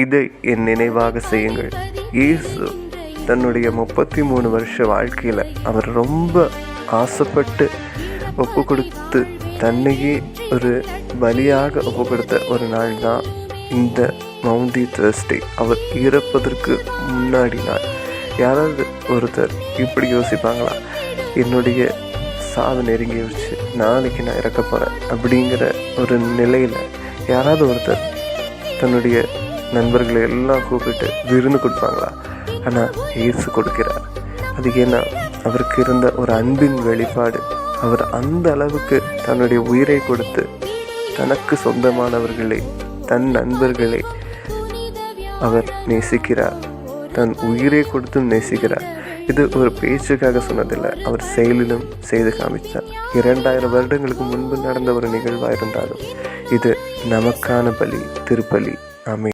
இதை என் நினைவாக செய்யுங்கள். இயேசு தன்னுடைய 33 வருஷ வாழ்க்கையில் அவர் ரொம்ப ஆசைப்பட்டு ஒப்பு கொடுத்து தன்னையே ஒரு பலியாக ஒப்பு கொடுத்த ஒரு நாள் தான் இந்த மவுண்டி தேர்ஸ்டே. அவர் இறப்பதற்கு முன்னாடி நாள். யாராவது ஒருத்தர் இப்படி யோசிப்பாங்களா? என்னுடைய சாவு நெருங்கிடுச்சு, நாளைக்கு நான் இறக்க போகிறேன் அப்படிங்கிற ஒரு நிலையில் யாராவது ஒருத்தர் தன்னுடைய நண்பர்களை எல்லாம் கூப்பிட்டு விருந்து கொடுப்பாங்களா? ஆனால் இயேசு கொடுக்கிறார். அது ஏன்னா அவருக்கு இருந்த ஒரு அன்பின் வெளிப்பாடு. அவர் அந்த அளவுக்கு தன்னுடைய உயிரை கொடுத்து தனக்கு சொந்தமானவர்களை, தன் நண்பர்களை அவர் நேசிக்கிறார். தன் உயிரை கொடுத்தும் நேசிக்கிறார். இது ஒரு பேச்சுக்காக சொன்னதில்லை, அவர் செயலிலும் செய்து காமித்தார். 2000 வருடங்களுக்கு முன்பு நடந்த ஒரு நிகழ்வாக இருந்தாலும் இது நமக்கான பலி, திருப்பலி. ஆமென்.